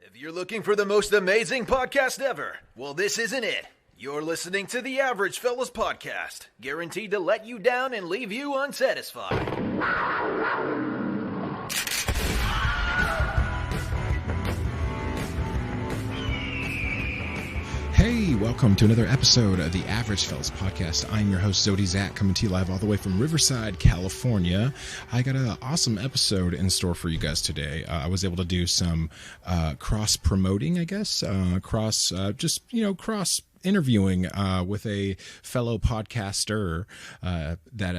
If you're looking for the most amazing podcast ever, well, this isn't it. You're listening to the Average Fellas Podcast, guaranteed to let you down and leave you unsatisfied. Hey, welcome to another episode of the Average Fellas Podcast. I'm your host, Zodizach, coming to you live all the way from Riverside, California. I got an awesome episode in store for you guys today. I was able to do some cross-promoting, I guess, cross interviewing with a fellow podcaster that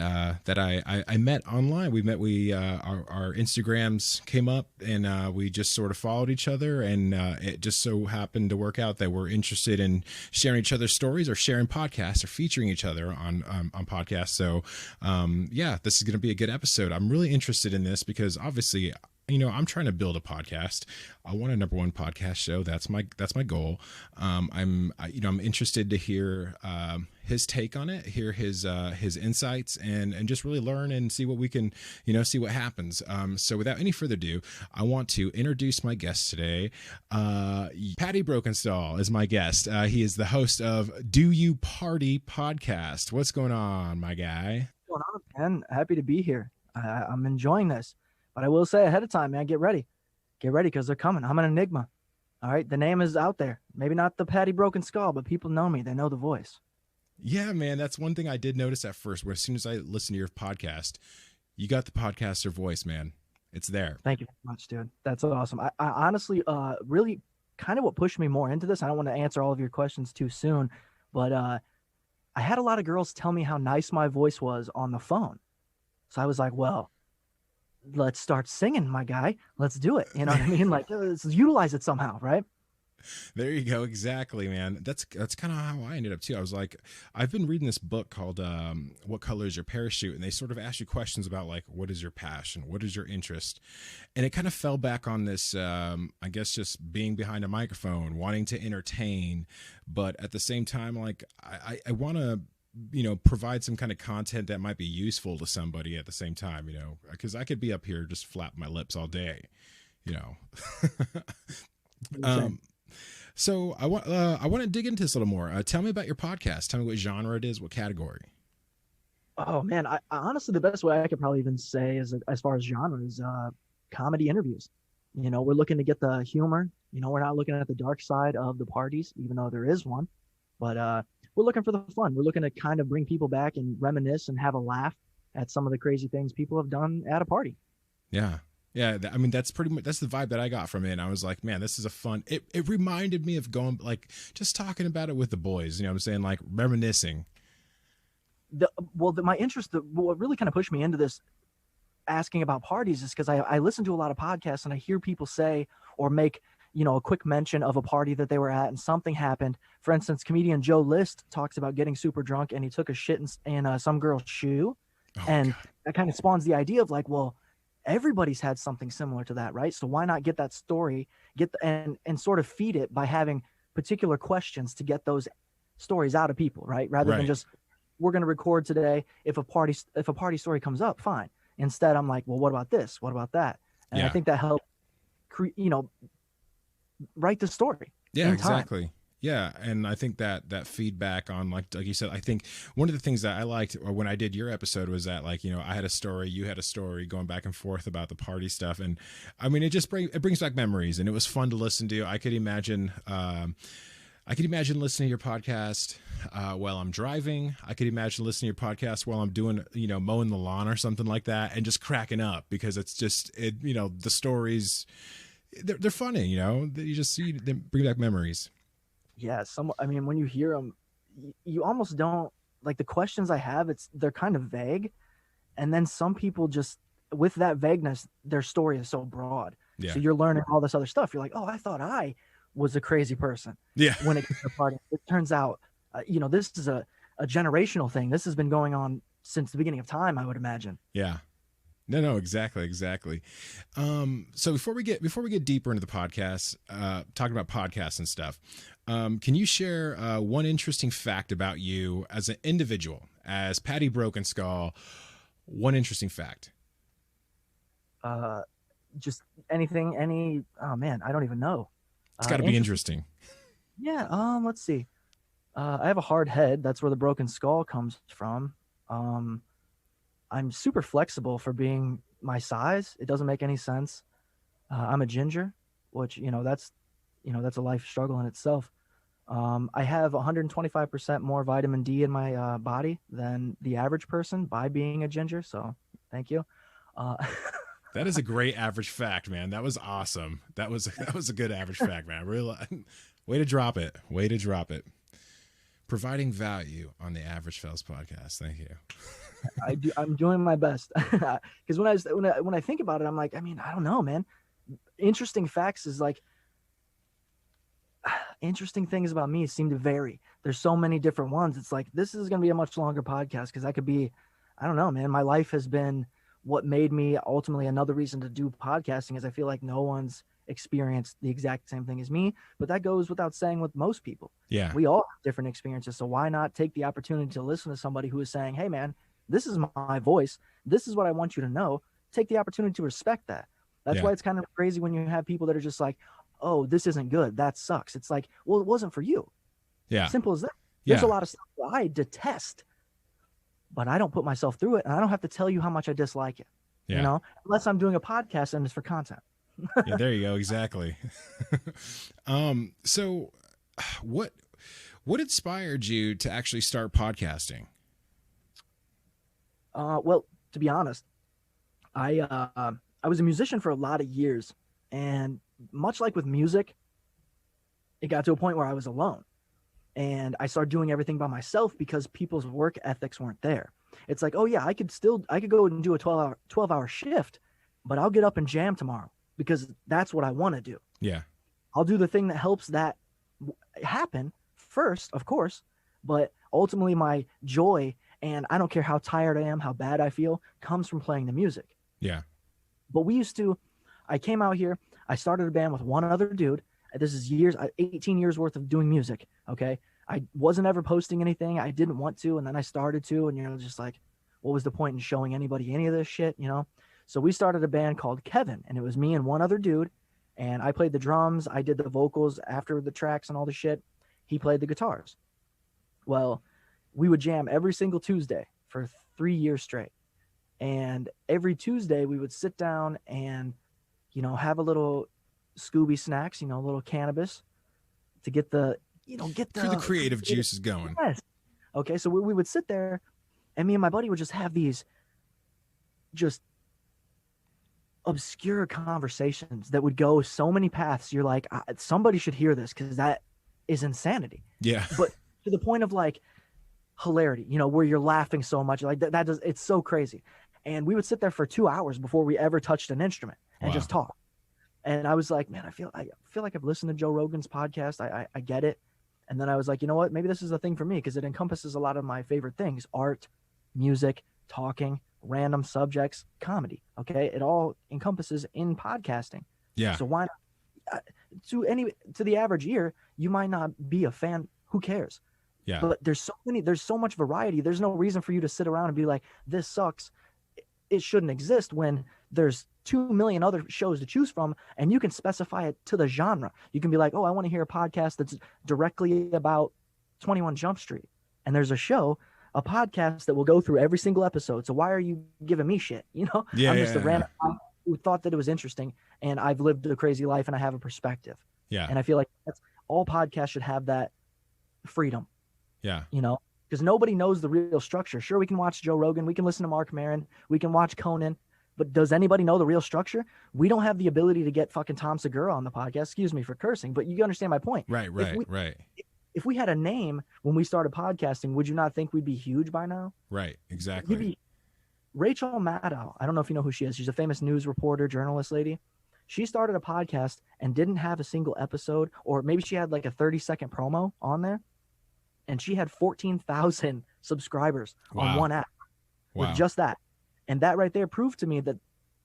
I met online. Our Instagrams came up and we just sort of followed each other, and it just so happened to work out that we're interested in sharing each other's stories or sharing podcasts or featuring each other on podcasts. So this is going to be a good episode. I'm really interested in this because obviously, I'm trying to build a podcast. I want a number one podcast show. That's my goal. I'm interested to hear his take on it, hear his insights, and just really learn and see what we can, see what happens. So without any further ado, I want to introduce my guest today. Patty Brokenstall is my guest. He is the host of Do You Party podcast. What's going on, my guy? What's going on, man? Happy to be here. I'm enjoying this. But I will say ahead of time, man, get ready because they're coming. I'm an enigma. All right. The name is out there. Maybe not the Patty Broken Skull, but people know me. They know the voice. Yeah, man. That's one thing I did notice at first, where as soon as I listened to your podcast, you got the podcaster voice, man. It's there. Thank you very much, dude. That's awesome. I honestly, really kind of what pushed me more into this. I don't want to answer all of your questions too soon, but I had a lot of girls tell me how nice my voice was on the phone. So I was like, well, let's start singing, my guy. Let's do it. You know what I mean? Like, let's utilize it somehow, right? There you go. Exactly, man. That's kind of how I ended up too. I was like, I've been reading this book called What Color is Your Parachute? And they sort of ask you questions about like, what is your passion? What is your interest? And it kind of fell back on this, I guess, just being behind a microphone, wanting to entertain. But at the same time, like I want to, provide some kind of content that might be useful to somebody at the same time, because I could be up here just flap my lips all day, So I want to dig into this a little more. Tell me about your podcast. Tell me what genre it is, what category. Oh man, I honestly, the best way I could probably even say is, as far as genre, is comedy interviews. We're looking to get the humor. We're not looking at the dark side of the parties, even though there is one, but we're looking for the fun. We're looking to kind of bring people back and reminisce and have a laugh at some of the crazy things people have done at a party. Yeah. Yeah. I mean, that's pretty much, that's the vibe that I got from it. And I was like, man, this is a fun, it reminded me of going, like, just talking about it with the boys, what I'm saying? Like reminiscing. My interest, what really kind of pushed me into this asking about parties is because I listen to a lot of podcasts and I hear people say or make, a quick mention of a party that they were at and something happened. For instance, comedian Joe List talks about getting super drunk and he took a shit in some girl's shoe. And God, that kind of spawns the idea of like, well, everybody's had something similar to that, right? So why not get that story, and sort of feed it by having particular questions to get those stories out of people, right? Rather than just, we're going to record today. If a party story comes up, fine. Instead, I'm like, well, what about this? What about that? And I think that helped write the story. Yeah, exactly. Yeah, and I think that feedback on like you said, I think one of the things that I liked when I did your episode was that like I had a story, you had a story, going back and forth about the party stuff, and I mean it brings back memories, and it was fun to listen to. I could imagine listening to your podcast while I'm driving. I could imagine listening to your podcast while I'm doing mowing the lawn or something like that, and just cracking up because it's just the stories. They're funny, you just see them bring back memories. Yeah. When you hear them, you almost don't like the questions I have. They're kind of vague. And then some people just, with that vagueness, their story is so broad. Yeah. So you're learning all this other stuff. You're like, oh, I thought I was a crazy person. Yeah. When it comes to party, it turns out, this is a generational thing. This has been going on since the beginning of time, I would imagine. Yeah. No, exactly. So before we get deeper into the podcast, talking about podcasts and stuff, can you share one interesting fact about you as an individual, as Patty Brokenskull? One interesting fact. Just anything, oh man, I don't even know. It's got to be interesting. Yeah. Let's see. I have a hard head. That's where the broken skull comes from. I'm super flexible for being my size. It doesn't make any sense. I'm a ginger, which, that's a life struggle in itself. I have 125% more vitamin D in my body than the average person by being a ginger. So thank you. That is a great average fact, man. That was awesome. That was a good average fact, man. Really, way to drop it. Way to drop it. Providing value on the Average Fellas podcast. Thank you. I'm doing my best, because when I think about it, I'm like, I mean, I don't know, man. Interesting facts is like, interesting things about me seem to vary. There's so many different ones. It's like, this is going to be a much longer podcast because I could be, I don't know, man. My life has been what made me ultimately another reason to do podcasting is I feel like no one's experienced the exact same thing as me, but that goes without saying with most people. Yeah. We all have different experiences. So why not take the opportunity to listen to somebody who is saying, hey man, this is my voice. This is what I want you to know. Take the opportunity to respect that. That's why it's kind of crazy when you have people that are just like, oh, this isn't good. That sucks. It's like, well, it wasn't for you. Yeah. Simple as that. There's a lot of stuff that I detest, but I don't put myself through it. And I don't have to tell you how much I dislike it, unless I'm doing a podcast and it's for content. Yeah, there you go. Exactly. So what inspired you to actually start podcasting? Well, to be honest, I was a musician for a lot of years, and much like with music, it got to a point where I was alone, and I started doing everything by myself because people's work ethics weren't there. It's like, oh yeah, I could go and do a 12-hour shift, but I'll get up and jam tomorrow because that's what I want to do. Yeah. I'll do the thing that helps that happen first, of course, but ultimately my joy, and I don't care how tired I am, how bad I feel, comes from playing the music. Yeah. But I came out here, I started a band with one other dude. This is 18 years worth of doing music. Okay. I wasn't ever posting anything. I didn't want to. And then I started to, and just like, what was the point in showing anybody any of this shit, So we started a band called Kevin, and it was me and one other dude. And I played the drums. I did the vocals after the tracks and all the shit. He played the guitars. Well, we would jam every single Tuesday for 3 years straight. And every Tuesday we would sit down and, have a little Scooby snacks, a little cannabis to get the creative juices going. Yes. Okay. So we would sit there, and me and my buddy would just have these just obscure conversations that would go so mmany paths. You're like, somebody should hear this because that is insanity. Yeah. But to the point of like hilarity, where you're laughing so much, like it's so crazy. And we would sit there for 2 hours before we ever touched an instrument and just talk. And I was like, man, I feel like I've listened to Joe Rogan's podcast. I get it. And then I was like, you know what? Maybe this is a thing for me because it encompasses a lot of my favorite things: art, music, talking, random subjects, comedy. Okay. It all encompasses in podcasting. Yeah. So why not? To the average ear, you might not be a fan. Who cares? Yeah. But there's so much variety. There's no reason for you to sit around and be like, this sucks. It shouldn't exist when there's 2 million other shows to choose from, and you can specify it to the genre. You can be like, oh, I want to hear a podcast that's directly about 21 Jump Street. And there's a podcast that will go through every single episode. So why are you giving me shit? Yeah, I'm just a random guy who thought that it was interesting, and I've lived a crazy life and I have a perspective. Yeah. And I feel like all podcasts should have that freedom. Yeah. Because nobody knows the real structure. Sure, we can watch Joe Rogan, we can listen to Mark Maron, we can watch Conan, but does anybody know the real structure? We don't have the ability to get fucking Tom Segura on the podcast. Excuse me for cursing, but you understand my point. Right. If we had a name when we started podcasting, would you not think we'd be huge by now? Right, exactly. Rachel Maddow, I don't know if you know who she is. She's a famous news reporter, journalist lady. She started a podcast and didn't have a single episode, or maybe she had like a 30-second promo on there. And she had 14,000 subscribers on one app with just that. And that right there proved to me that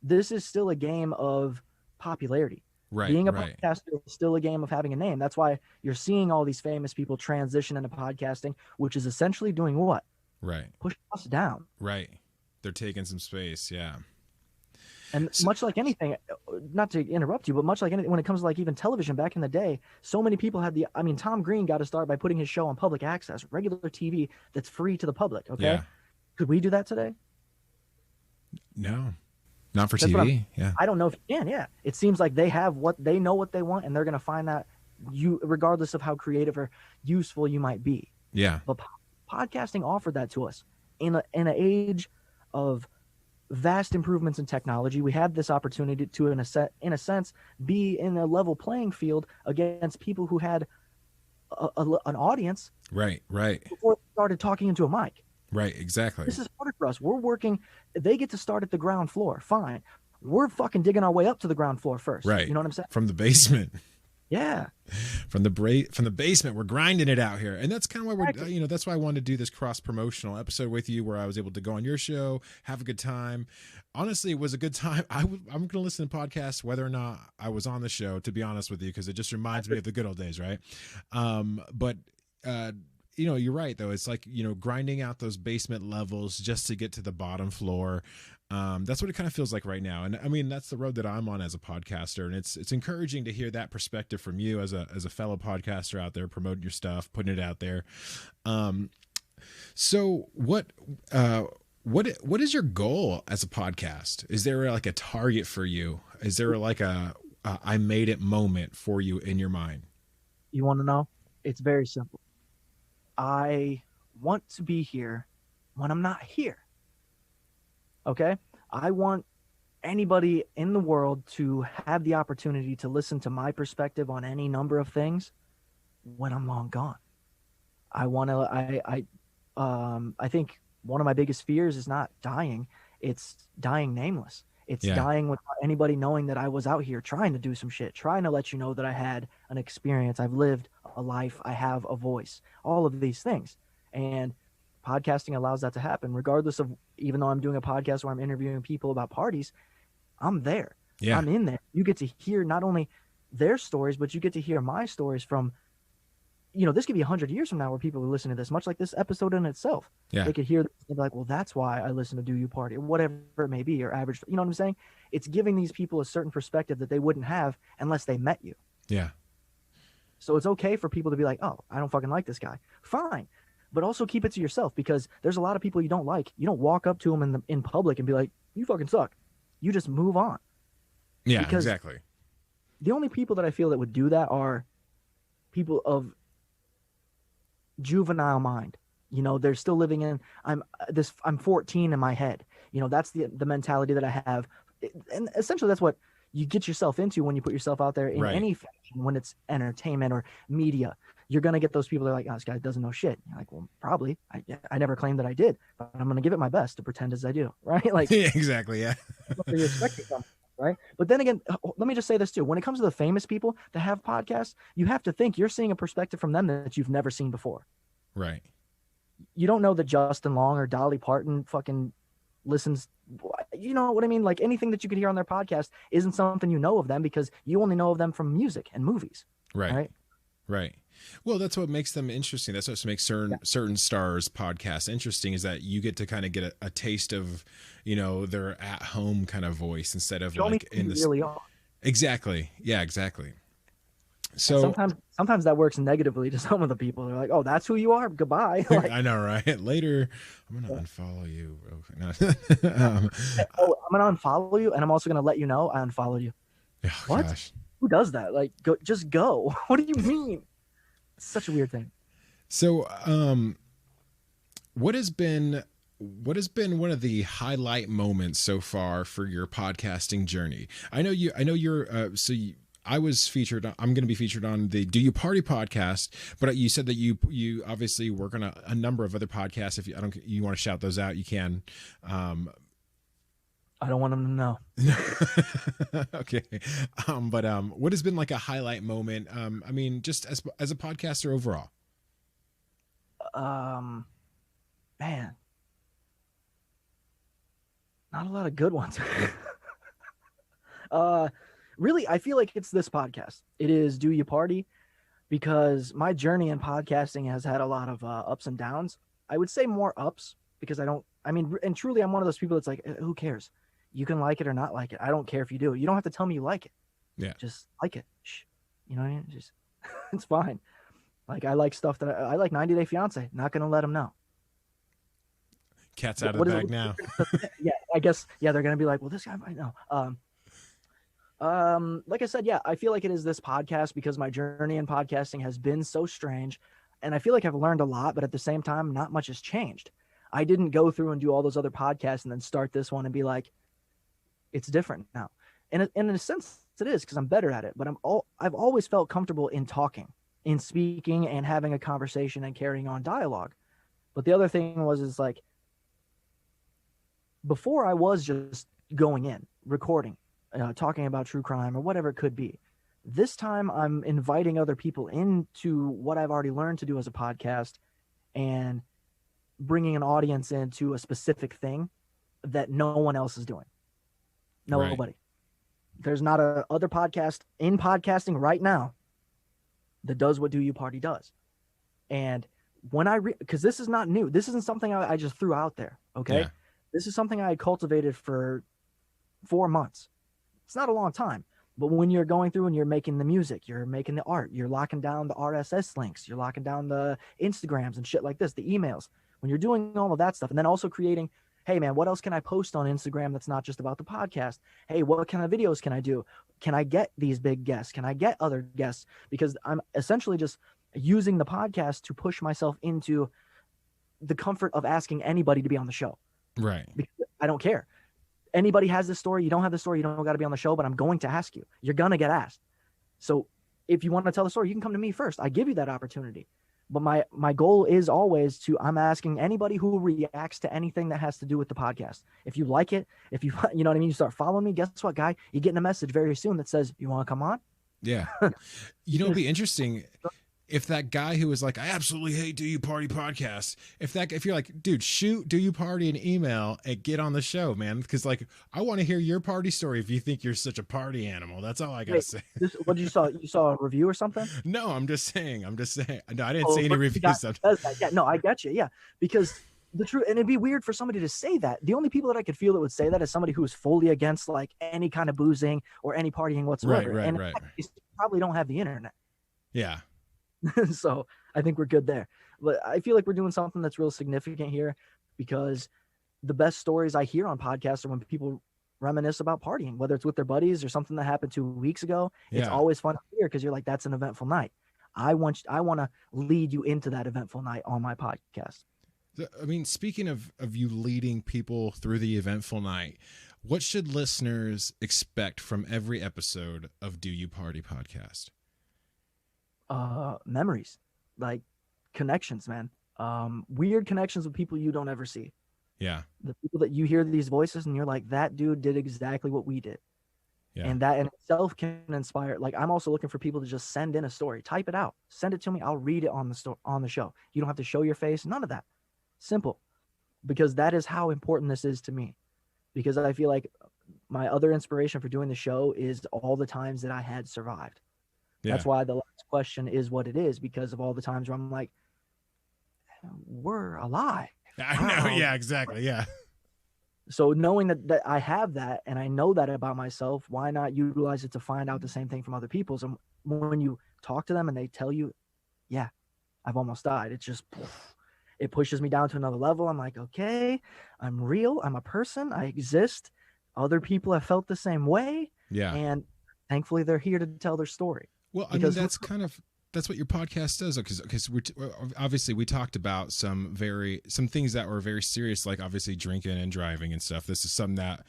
this is still a game of popularity. Right. Being a podcaster is still a game of having a name. That's why you're seeing all these famous people transition into podcasting, which is essentially doing what? Right. Push us down. Right. They're taking some space. Yeah. And much like anything, not to interrupt you, but much like anything, when it comes to like even television back in the day, so many people had I mean, Tom Green got to start by putting his show on public access, regular TV that's free to the public. Okay. Yeah. Could we do that today? No, not for That's TV. Yeah. I don't know if you can. Yeah. It seems like they have they know what they want, and they're going to find that regardless of how creative or useful you might be. Yeah. But podcasting offered that to us in an age of vast improvements in technology. We have this opportunity to, in a sense, be in a level playing field against people who had an audience. Right. Before they started talking into a mic. Right. Exactly. This is harder for us. We're working. They get to start at the ground floor. Fine. We're fucking digging our way up to the ground floor first. Right. You know what I'm saying? From the basement. Yeah. From the basement, we're grinding it out here, and that's kind of why we're, that's why I wanted to do this cross promotional episode with you, where I was able to go on your show, have a good time. Honestly, it was a good time. I'm going to listen to podcasts whether or not I was on the show, to be honest with you, because it just reminds me of the good old days, right? But you're right though. It's like, grinding out those basement levels just to get to the bottom floor. That's what it kind of feels like right now. And I mean, that's the road that I'm on as a podcaster. And it's encouraging to hear that perspective from you as a fellow podcaster out there, promoting your stuff, putting it out there. So what is your goal as a podcast? Is there like a target for you? Is there like a I made it moment for you in your mind? You want to know? It's very simple. I want to be here when I'm not here. Okay? I want anybody in the world to have the opportunity to listen to my perspective on any number of things when I'm long gone. I want to, I think one of my biggest fears is not dying. It's dying nameless. It's dying without anybody knowing that I was out here trying to do some shit, trying to let you know that I had an experience. I've lived a life. I have a voice, all of these things. And podcasting allows that to happen, regardless of, even though I'm doing a podcast where I'm interviewing people about parties, I'm there. Yeah. I'm in there. You get to hear not only their stories, but you get to hear my stories from, this could be 100 years from now where people are listening to this, much like this episode in itself. Yeah. They could hear this and be like, well, that's why I listen to Do You Party, or whatever it may be, or average. You know what I'm saying? It's giving these people a certain perspective that they wouldn't have unless they met you. Yeah. So it's okay for people to be like, oh, I don't fucking like this guy. Fine. But also keep it to yourself, because there's a lot of people you don't like. You don't walk up to them in public and be like, you fucking suck. You just move on. Yeah, because exactly. The only people that I feel that would do that are people of juvenile mind. They're still living in, I'm 14 in my head. That's the mentality that I have. And essentially that's what you get yourself into when you put yourself out there in any fashion, when it's entertainment or media. You're going to get those people that are like, oh, this guy doesn't know shit. You're like, well, probably. I never claimed that I did, but I'm going to give it my best to pretend as I do. Right? Like, yeah, exactly. Yeah. What are you expecting from? Right? But then again, let me just say this too. When it comes to the famous people that have podcasts, you have to think you're seeing a perspective from them that you've never seen before. Right. You don't know that Justin Long or Dolly Parton fucking listens. You know what I mean? Like, anything that you could hear on their podcast isn't something you know of them, because you only know of them from music and movies. Right. Right. Well, that's what makes them interesting. That's what makes certain stars' podcasts interesting, is that you get to kind of get a taste of, their at home kind of voice instead of like in the really are. Exactly. Yeah, exactly. So sometimes that works negatively to some of the people. They're like, "Oh, that's who you are. Goodbye." Like, I know, right? Later, I'm gonna unfollow you. I'm gonna unfollow you, and I'm also gonna let you know I unfollowed you. Oh, what? Gosh. Who does that? Like, just go. What do you mean? It's such a weird thing. So, what has been one of the highlight moments so far for your podcasting journey? I know you're I was featured. I'm going to be featured on the Do You Party podcast, but you said that you obviously work on a number of other podcasts. If you want to shout those out, you can. I don't want them to know. Okay. But what has been like a highlight moment? I mean, just as a podcaster overall. Man, not a lot of good ones. Really, I feel like it's this podcast. It is Do You Party, because my journey in podcasting has had a lot of ups and downs. I would say more ups, because and truly I'm one of those people that's like, who cares? You can like it or not like it. I don't care if you do. You don't have to tell me you like it. Yeah. Just like it. Shh. You know what I mean? Just it's fine. Like I like stuff that I like 90 Day Fiance. Not gonna let them know. Cat's out of the bag now. Yeah, I guess. Yeah, they're gonna be like, well, this guy might know. Like I said, yeah, I feel like it is this podcast because my journey in podcasting has been so strange, and I feel like I've learned a lot, but at the same time, not much has changed. I didn't go through and do all those other podcasts and then start this one and be like, it's different now. And in a sense, it is because I'm better at it. But I've always felt comfortable in talking, in speaking, and having a conversation and carrying on dialogue. But the other thing is like, before I was just going in, recording, talking about true crime or whatever it could be. This time I'm inviting other people into what I've already learned to do as a podcast and bringing an audience into a specific thing that no one else is doing. Nobody. Right. There's not a other podcast in podcasting right now that does what Do You Party does. And when because this is not new. This isn't something I just threw out there. Okay. Yeah. This is something I cultivated for 4 months. It's not a long time, but when you're going through and you're making the music, you're making the art, you're locking down the RSS links, you're locking down the Instagrams and shit like this, the emails, when you're doing all of that stuff, and then also creating, hey man, what else can I post on Instagram that's not just about the podcast? Hey, what kind of videos can I do? Can I get these big guests? Can I get other guests? Because I'm essentially just using the podcast to push myself into the comfort of asking anybody to be on the show. Right. Because I don't care. Anybody has this story, you don't have the story, you don't got to be on the show, but I'm going to ask you. You're going to get asked. So if you want to tell the story, you can come to me first. I give you that opportunity. But my goal is always I'm asking anybody who reacts to anything that has to do with the podcast. If you like it, if you know what I mean, you start following me, guess what, guy? You're getting a message very soon that says, you want to come on? Yeah. You know, it'd be interesting if that guy who was like, I absolutely hate Do You Party podcast. If you're like, dude, shoot Do You Party an email and get on the show, man. Because like, I want to hear your party story if you think you're such a party animal. That's all I got to say. What you saw? You saw a review or something? No, I'm just saying. No, I didn't say any reviews. Yeah, no, I get you. Yeah. Because the truth, and it'd be weird for somebody to say that. The only people that I could feel that would say that is somebody who is fully against like any kind of boozing or any partying whatsoever. Right. They probably don't have the internet. Yeah. So I think we're good there. But I feel like we're doing something that's real significant here because the best stories I hear on podcasts are when people reminisce about partying, whether it's with their buddies or something that happened 2 weeks ago. Yeah. It's always fun to hear because you're like, that's an eventful night. I want to lead you into that eventful night on my podcast. I mean, speaking of you leading people through the eventful night, what should listeners expect from every episode of Do You Party podcast? Memories, like connections, man. Weird connections with people you don't ever see. Yeah. The people that you hear these voices and you're like, that dude did exactly what we did. Yeah. And that in itself can inspire. Like, I'm also looking for people to just send in a story, type it out, send it to me. I'll read it on the show. You don't have to show your face. None of that. Simple. Because that is how important this is to me. Because I feel like my other inspiration for doing the show is all the times that I had survived. Yeah. That's why the last question is what it is, because of all the times where I'm like, we're alive. I know. Wow. Yeah, exactly. Yeah. So knowing that I have that and I know that about myself, why not utilize it to find out the same thing from other people? So when you talk to them and they tell you, yeah, I've almost died, it's just, it pushes me down to another level. I'm like, okay, I'm real. I'm a person. I exist. Other people have felt the same way. Yeah. And thankfully they're here to tell their story. Well, I mean, that's what your podcast does, because obviously we talked about some things that were very serious, like obviously drinking and driving and stuff. This is something that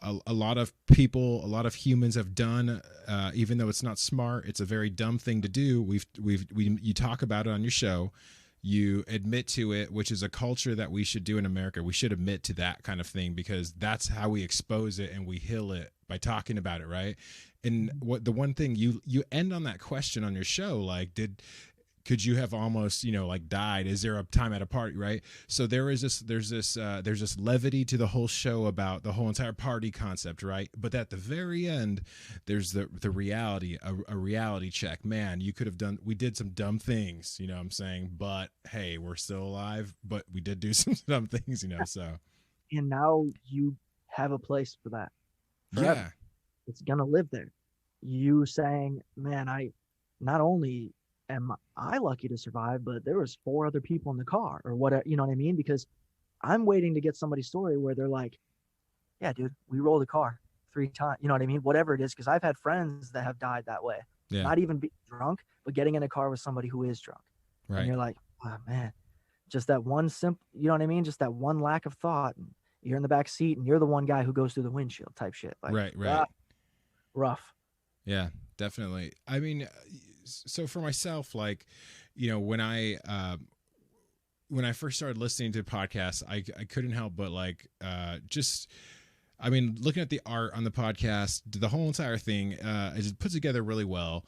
a lot of people, a lot of humans have done, even though it's not smart. It's a very dumb thing to do. You talk about it on your show. You admit to it, which is a culture that we should do in America. We should admit to that kind of thing because that's how we expose it and we heal it by talking about it, right? And what the one thing you end on that question on your show, like, could you have almost, like died? Is there a time at a party, right? So there's this levity to the whole show about the whole entire party concept, right? But at the very end, there's the reality, a reality check. Man, we did some dumb things, you know what I'm saying? But hey, we're still alive, but we did do some dumb things, so. And now you have a place for that forever. Yeah. It's gonna live there. You saying, man, I not only am I lucky to survive, but there was 4 other people in the car or whatever, you know what I mean? Because I'm waiting to get somebody's story where they're like, yeah, dude, we rolled the car 3 times, you know what I mean? Whatever it is, because I've had friends that have died that way. Yeah. Not even be drunk, but getting in a car with somebody who is drunk. Right. And you're like, oh man, just that one simple, you know what I mean? Just that one lack of thought. And you're in the back seat and you're the one guy who goes through the windshield type shit. Like, right. Rough. Yeah, definitely. I mean, so for myself, like, you know, when I first started listening to podcasts, I couldn't help but like, just, I mean, looking at the art on the podcast, the whole entire thing, is put together really well.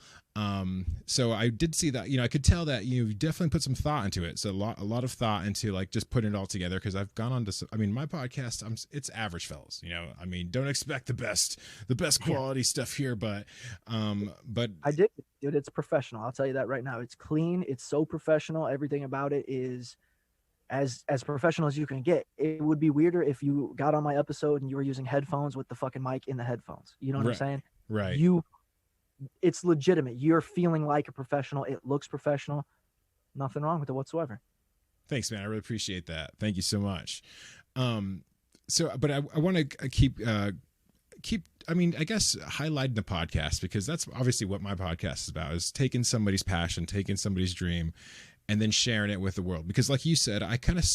So I did see that, you know, I could tell that you definitely put some thought into it. So a lot of thought into like just putting it all together. Cause I've gone on to, I mean, my podcast, it's average, fellas, you know, I mean, don't expect the best quality stuff here, but I did, dude. It's professional. I'll tell you that right now. It's clean. It's so professional. Everything about it is as professional as you can get. It would be weirder if you got on my episode and you were using headphones with the fucking mic in the headphones. You know what I'm saying? Right. It's legitimate. You're feeling like a professional. It looks professional. Nothing wrong with it whatsoever. Thanks, man. I really appreciate that. Thank you so much. But I want to keep, I mean, I guess highlighting the podcast, because that's obviously what my podcast is about, is taking somebody's passion, taking somebody's dream, and then sharing it with the world. Because like you said, I kind of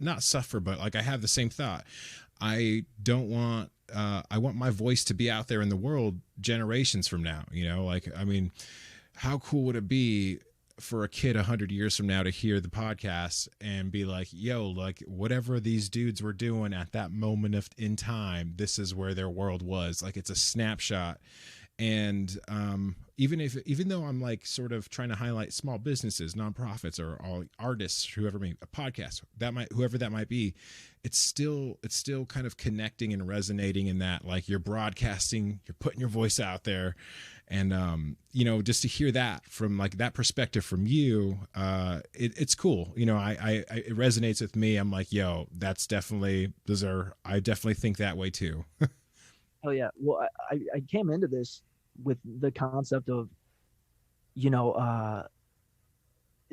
not suffer, but like I have the same thought. I want my voice to be out there in the world generations from now, you know, like, I mean, how cool would it be for a kid 100 years from now to hear the podcast and be like, yo, like whatever these dudes were doing at that moment in time, this is where their world was. Like, it's a snapshot. And even though I'm like sort of trying to highlight small businesses, nonprofits, or all artists, whoever a podcast, whoever that might be, it's still kind of connecting and resonating in that, like, you're broadcasting, you're putting your voice out there. And, you know, just to hear that from like that perspective from you, it's cool. You know, it resonates with me. I'm like, yo, that's definitely, I definitely think that way too. Oh yeah. Well, I came into this with the concept of, you know,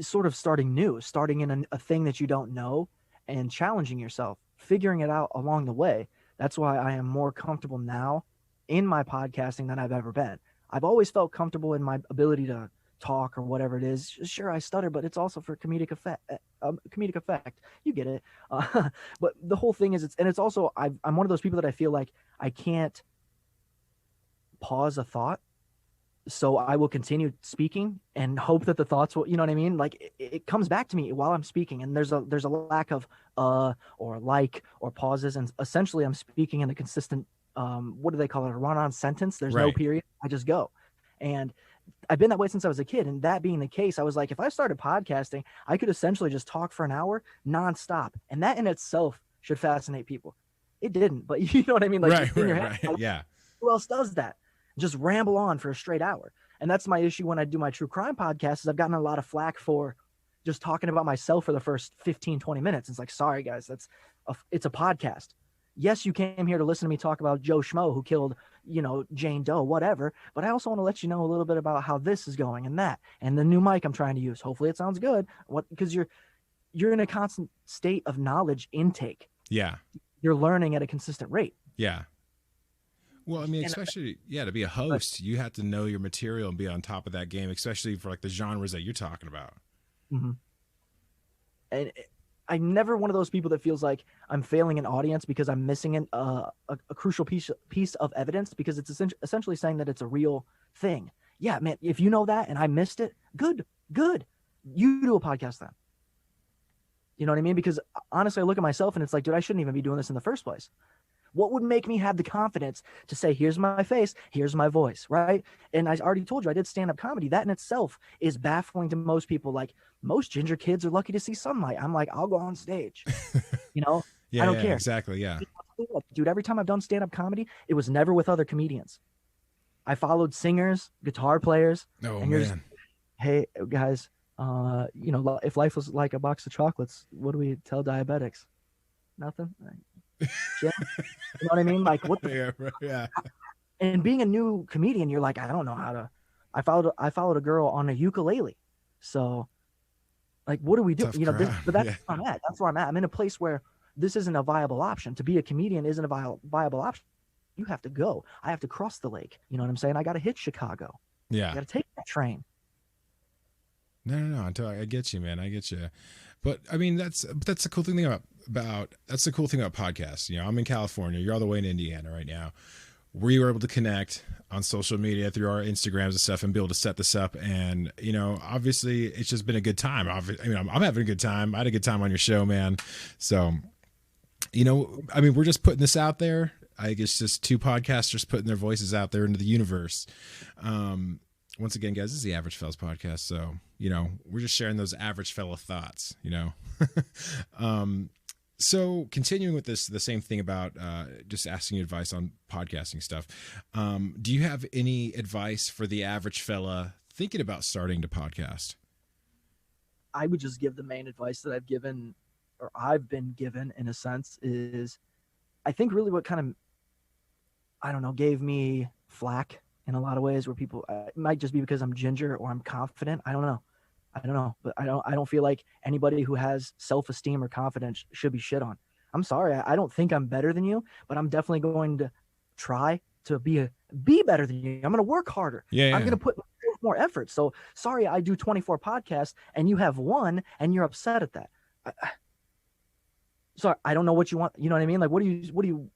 sort of starting in a thing that you don't know and challenging yourself, figuring it out along the way. That's why I am more comfortable now in my podcasting than I've ever been. I've always felt comfortable in my ability to talk or whatever it is. Sure, I stutter, but it's also for comedic effect. You get it. But the whole thing is, it's also, I'm one of those people that I feel like I can't pause a thought, so I will continue speaking and hope that the thoughts will, you know what I mean? Like it comes back to me while I'm speaking, and there's a lack of or like or pauses, and essentially I'm speaking in a consistent what do they call it, a run-on sentence. There's no period. I just go. And I've been that way since I was a kid. And that being the case, I was like, if I started podcasting, I could essentially just talk for an hour nonstop. And that in itself should fascinate people. It didn't, but you know what I mean? Like, right. Like, yeah. Who else does that? Just ramble on for a straight hour. And that's my issue when I do my true crime podcast, is I've gotten a lot of flack for just talking about myself for the first 15, 20 minutes. It's like, sorry guys, it's a podcast. Yes, you came here to listen to me talk about Joe Schmo who killed, you know, Jane Doe, whatever. But I also want to let you know a little bit about how this is going and that, and the new mic I'm trying to use. Hopefully it sounds good. Because you're in a constant state of knowledge intake. Yeah. You're learning at a consistent rate. Yeah. Well, I mean, especially, to be a host, you have to know your material and be on top of that game, especially for like the genres that you're talking about. Mm-hmm. And I'm never one of those people that feels like I'm failing an audience because I'm missing a crucial piece of evidence, because it's essentially saying that it's a real thing. Yeah, man, if you know that and I missed it, good. You do a podcast then. You know what I mean? Because honestly, I look at myself and it's like, dude, I shouldn't even be doing this in the first place. What would make me have the confidence to say, here's my face, here's my voice, right? And I already told you, I did stand-up comedy. That in itself is baffling to most people. Like, most ginger kids are lucky to see sunlight. I'm like, I'll go on stage. You know? I don't care. Exactly, yeah. Dude, every time I've done stand-up comedy, it was never with other comedians. I followed singers, guitar players. Oh, man. Hey, guys, you know, if life was like a box of chocolates, what do we tell diabetics? Nothing? Jim? You know what I mean? Like, what the Yeah, right, yeah. and being a new comedian, you're like, I don't know how to. I followed a girl on a ukulele, so like, what do we do? Tough You know, crowd. but that's Yeah. where I'm at. That's where I'm at. I'm in a place where this isn't a viable option. To be a comedian isn't a viable option. You have to go. I have to cross the lake. You know what I'm saying? I got to hit Chicago. I Yeah. got to take that train. No. I get you, man. I get you. But I mean, that's the cool thing about that's the cool thing about podcasts. You know, I'm in California. You're all the way in Indiana right now. We were able to connect on social media through our Instagrams and stuff and be able to set this up. And, you know, obviously it's just been a good time. I mean, I'm having a good time. I had a good time on your show, man. So, you know, I mean, we're just putting this out there. I guess just two podcasters putting their voices out there into the universe. Once again, guys, this is the Average Fellas podcast. So, you know, we're just sharing those average fella thoughts, you know. So continuing with the same thing about just asking advice on podcasting stuff. Do you have any advice for the average fella thinking about starting to podcast? I would just give the main advice that I've been given in a sense is, I think really what kind of, I don't know, gave me flack in a lot of ways, where people, it might just be because I'm ginger or I'm confident. I don't know, but I don't feel like anybody who has self-esteem or confidence should be shit on. I'm sorry. I don't think I'm better than you, but I'm definitely going to try to be better than you. I'm going to work harder. Yeah. I'm going to put more effort. So sorry, I do 24 podcasts and you have one and you're upset at that. Sorry, I don't know what you want. You know what I mean? Like, what do you,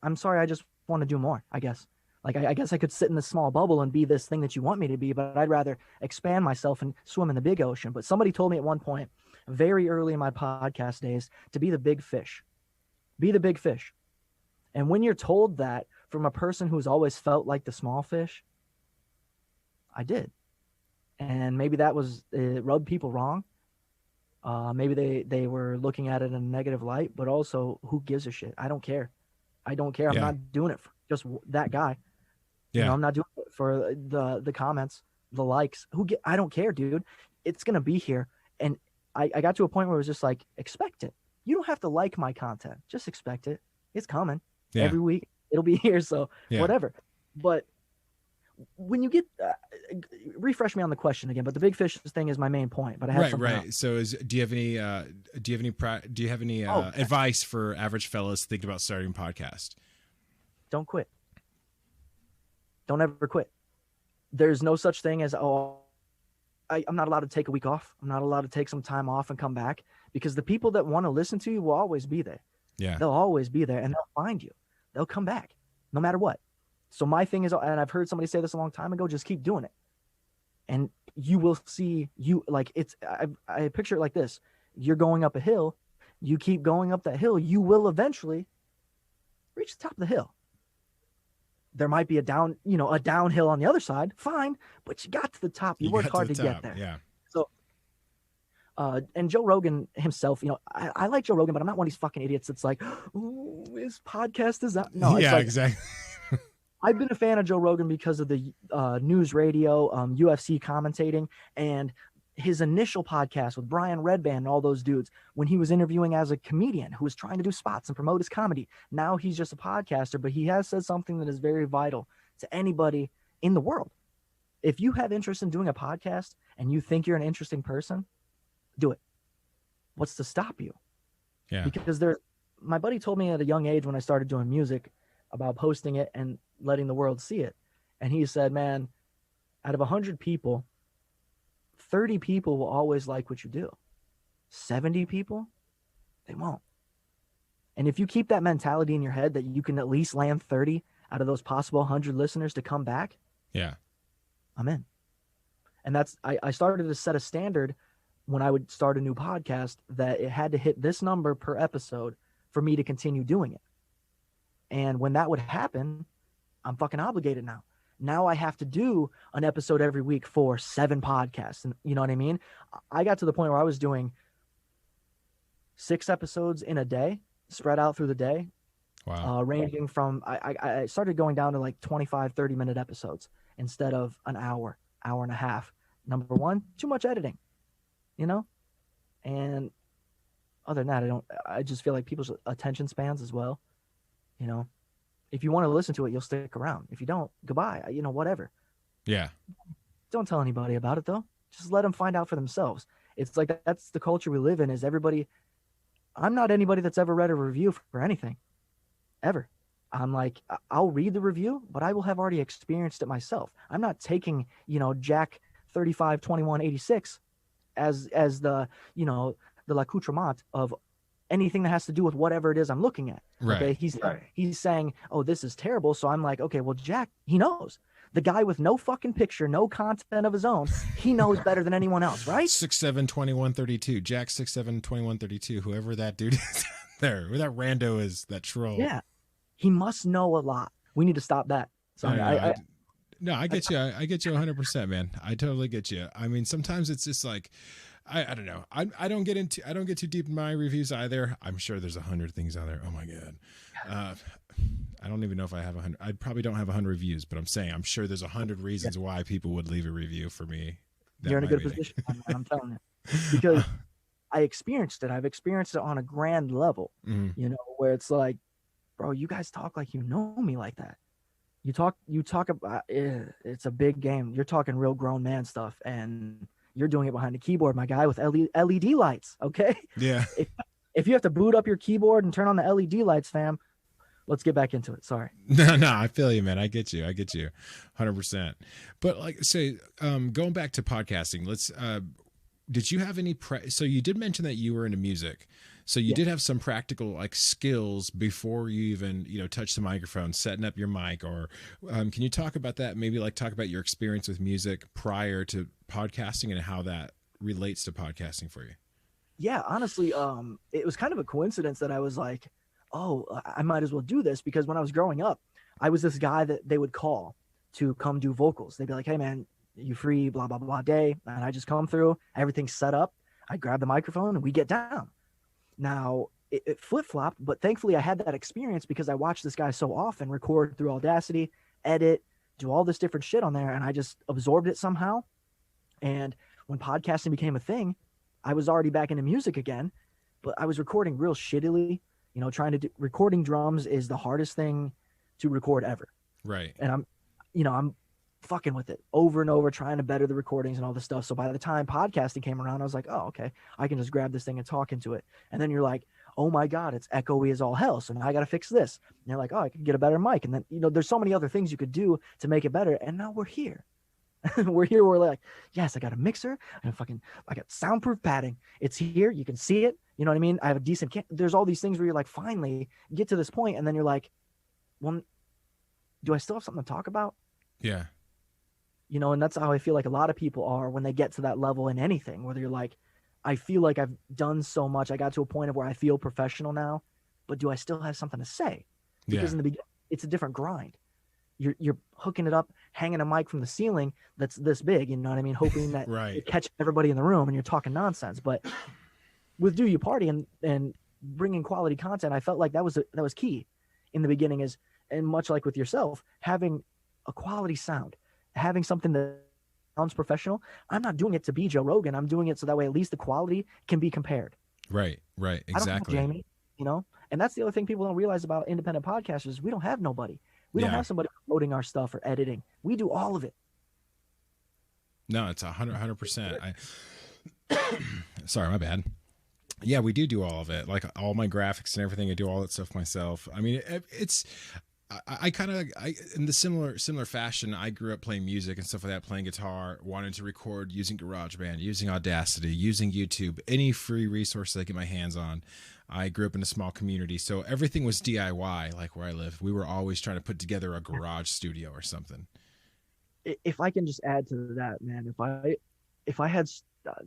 I'm sorry. I just want to do more, I guess. Like, I guess I could sit in this small bubble and be this thing that you want me to be, but I'd rather expand myself and swim in the big ocean. But somebody told me at one point, very early in my podcast days, to be the big fish. Be the big fish. And when you're told that from a person who's always felt like the small fish, I did. And maybe that was, it rubbed people wrong. Maybe they were looking at it in a negative light, but also, who gives a shit? I don't care. I'm not doing it for just that guy. Yeah. You know, I'm not doing it for the comments, the likes. I don't care, dude. It's gonna be here. And I got to a point where it was just like, expect it. You don't have to like my content. Just expect it. It's coming. Yeah. Every week. It'll be here. So whatever. But when you get refresh me on the question again, but the big fish thing is my main point. But I have something else. So do you have any advice for average fellas thinking about starting a podcast? Don't quit. Don't ever quit. There's no such thing as, I'm not allowed to take a week off. I'm not allowed to take some time off and come back, because the people that want to listen to you will always be there. Yeah. They'll always be there, and they'll find you. They'll come back no matter what. So my thing is, and I've heard somebody say this a long time ago, just keep doing it. And you will see, I picture it like this. You're going up a hill. You keep going up that hill. You will eventually reach the top of the hill. There might be a downhill on the other side. Fine. But you got to the top. You worked hard to get there. Yeah. So, and Joe Rogan himself, I like Joe Rogan, but I'm not one of these fucking idiots that's like, oh, his podcast is out. No, yeah, exactly. I've been a fan of Joe Rogan because of the news radio, UFC commentating, and his initial podcast with Brian Redband and all those dudes when he was interviewing as a comedian who was trying to do spots and promote his comedy. Now he's just a podcaster, but he has said something that is very vital to anybody in the world. If you have interest in doing a podcast and you think you're an interesting person, do it. What's to stop you? Yeah. Because my buddy told me at a young age when I started doing music about posting it and letting the world see it. And he said, man, out of 100 people, 30 people will always like what you do. 70 people, they won't. And if you keep that mentality in your head that you can at least land 30 out of those possible 100 listeners to come back, yeah, I'm in. And I started to set a standard when I would start a new podcast that it had to hit this number per episode for me to continue doing it. And when that would happen, I'm fucking obligated now. Now I have to do an episode every week for 7 podcasts. And you know what I mean? I got to the point where I was doing 6 episodes in a day, spread out through the day. Wow. Ranging from, I started going down to like 25, 30-minute episodes instead of an hour and a half. Number one, too much editing, and other than that, I just feel like people's attention spans as well. You know, if you want to listen to it, you'll stick around. If you don't, goodbye. You know, whatever. Yeah. Don't tell anybody about it though. Just let them find out for themselves. It's like that's the culture we live in. Is everybody? I'm not anybody that's ever read a review for anything, ever. I'm like, I'll read the review, but I will have already experienced it myself. I'm not taking, Jack 352186 as the, the l'accoutrement of anything that has to do with whatever it is I'm looking at. Right. Okay. He's saying, oh, this is terrible. So I'm like, okay, well, Jack, he knows. The guy with no fucking picture, no content of his own, he knows better than anyone else, right? 6'7", Jack 6'7", 2132, whoever that dude is there, who that rando is, that troll. Yeah. He must know a lot. We need to stop that. Sorry. I get you. I get you 100%, man. I totally get you. I mean, sometimes it's just like, I don't know. I don't get too deep in my reviews either. I'm sure there's 100 things out there. Oh my God. I don't even know if I have 100. I probably don't have 100 reviews, but I'm saying I'm sure there's 100 reasons why people would leave a review for me. You're in a good position, man, I'm telling you, because I experienced it. I've experienced it on a grand level, where it's like, bro, you guys talk like you know me like that. You talk about it's a big game. You're talking real grown man stuff, and you're doing it behind a keyboard, my guy, with LED lights. Okay. Yeah. If you have to boot up your keyboard and turn on the LED lights, fam, let's get back into it. Sorry. No, I feel you, man. I get you 100%. But like, say, going back to podcasting, did you have any, so you did mention that you were into music. So you did have some practical like skills before you even, touch the microphone, setting up your mic, or can you talk about that? Maybe like talk about your experience with music prior to podcasting and how that relates to podcasting for you. Yeah, honestly, it was kind of a coincidence that I was like, oh, I might as well do this, because when I was growing up, I was this guy that they would call to come do vocals. They'd be like, hey man, you free, blah, blah, blah day. And I just come through, everything's set up. I grab the microphone and we get down. Now it flip-flopped, but thankfully I had that experience because I watched this guy so often record through Audacity, edit, do all this different shit on there. And I just absorbed it somehow. And when podcasting became a thing, I was already back into music again, but I was recording real shittily. Recording drums is the hardest thing to record ever. Right. And I'm fucking with it over and over, trying to better the recordings and all this stuff. So by the time podcasting came around, I was like, oh, okay, I can just grab this thing and talk into it. And then you're like, oh my God, it's echoey as all hell. So now I got to fix this. And you're like, oh, I can get a better mic. And then, there's so many other things you could do to make it better. And now we're here. We're like, yes, I got a mixer and I got soundproof padding. It's here. You can see it. You know what I mean? I have a decent there's all these things where you're like, finally get to this point. And then you're like, well, do I still have something to talk about? Yeah. And that's how I feel like a lot of people are when they get to that level in anything, whether you're like, I feel like I've done so much. I got to a point of where I feel professional now, but do I still have something to say? Because in the beginning, it's a different grind. You're hooking it up, hanging a mic from the ceiling that's this big, you know what I mean? Hoping that it catches everybody in the room and you're talking nonsense. But with Do You Party and bringing quality content, I felt like that was key in the beginning, and much like with yourself, having a quality sound, having something that sounds professional. I'm not doing it to be Joe Rogan. I'm doing it so that way at least the quality can be compared. Right, exactly. I don't have Jamie, and that's the other thing people don't realize about independent podcasters. We don't have nobody. We don't have somebody promoting our stuff or editing. We do all of it. No, it's 100%. Sorry, my bad. Yeah, we do all of it. Like all my graphics and everything, I do all that stuff myself. I mean, I kind of in the similar fashion, I grew up playing music and stuff like that, playing guitar, wanting to record using GarageBand, using Audacity, using YouTube, any free resources I get my hands on. I grew up in a small community, so everything was DIY. Like where I live, we were always trying to put together a garage studio or something. If I can just add to that, man, if I had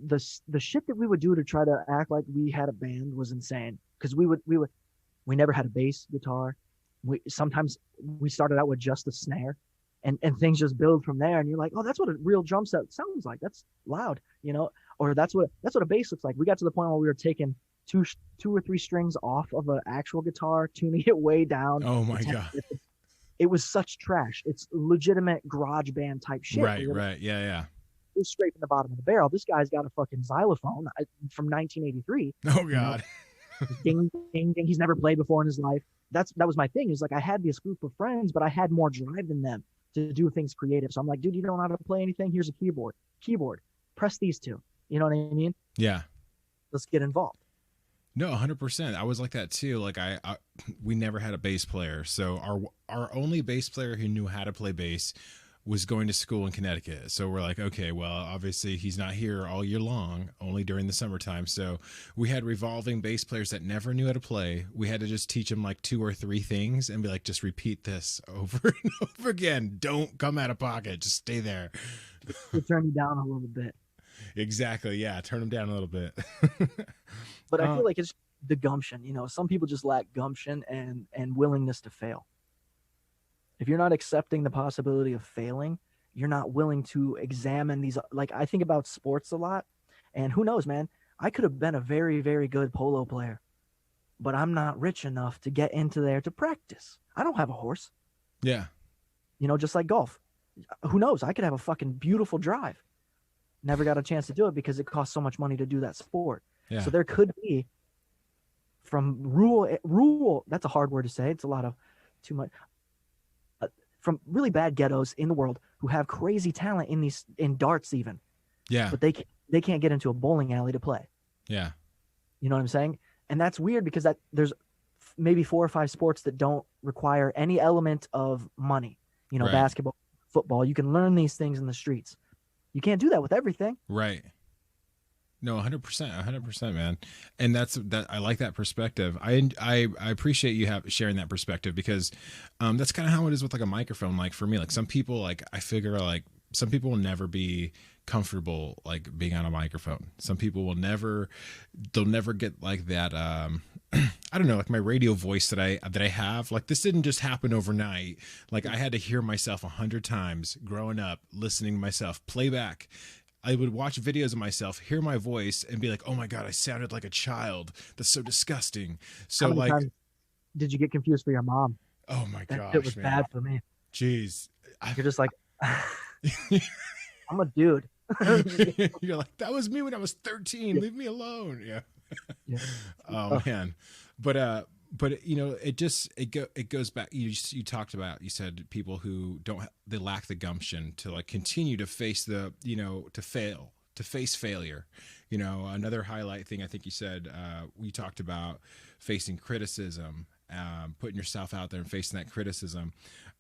the shit that we would do to try to act like we had a band was insane, because we never had a bass guitar. Sometimes we started out with just a snare, and things just build from there. And you're like, oh, that's what a real drum set sounds like. That's loud, or that's what a bass looks like. We got to the point where we were taking two or three strings off of an actual guitar, tuning it way down. Oh my God. It was such trash. It's legitimate garage band type shit. Right. Yeah. It was scraping the bottom of the barrel. This guy's got a fucking xylophone from 1983. Oh God. Ding, ding, ding. He's never played before in his life. That was my thing. Is like I had this group of friends, but I had more drive than them to do things creative. So I'm like, dude, you don't know how to play anything? Here's a keyboard. Press these two. You know what I mean? Yeah. Let's get involved. No, 100%. I was like that too. Like we never had a bass player. So our only bass player who knew how to play bass was going to school in Connecticut. So we're like, okay, well, obviously he's not here all year long, only during the summertime. So we had revolving bass players that never knew how to play. We had to just teach them like 2 or 3 things and be like, just repeat this over and over again. Don't come out of pocket. Just stay there. To turn you down a little bit. Exactly. Yeah. Turn them down a little bit. But I feel like it's the gumption. You know, some people just lack gumption and willingness to fail. If you're not accepting the possibility of failing, you're not willing to examine these. Like, I think about sports a lot, and who knows, man, I could have been a very, very good polo player, but I'm not rich enough to get into there to practice. I don't have a horse. Yeah. You know, just like golf. Who knows? I could have a fucking beautiful drive. Never got a chance to do it because it costs so much money to do that sport. Yeah. So there could be from rural, that's a hard word to say. It's a lot of too much. From really bad ghettos in the world who have crazy talent in darts even. Yeah. But they can't get into a bowling alley to play. Yeah. You know what I'm saying? And that's weird because there's maybe 4 or 5 sports that don't require any element of money. You know, Right. Basketball, football, you can learn these things in the streets. You can't do that with everything. Right. No, 100%, man. And that I like that perspective. I appreciate you sharing that perspective because that's kind of how it is with like a microphone. Like for me, like some people, like I figure like some people will never be comfortable like being on a microphone. Some people they'll never get like that I don't know, like my radio voice that I have. Like this didn't just happen overnight. Like I had to hear myself 100 times growing up, listening to myself playback. I would watch videos of myself, hear my voice, and be like, "Oh my god, I sounded like a child. That's so disgusting." So How many like, times did you get confused for your mom? oh my That gosh, shit was man. bad for me. Jeez, You're just like, I'm a dude. You're like, that was me when I was 13. Leave me alone. Yeah. Yeah. Oh man, but you know, it goes back. You talked about, you said people who they lack the gumption to like continue to face to face failure. You know, another highlight thing I think you said, we talked about facing criticism, putting yourself out there and facing that criticism.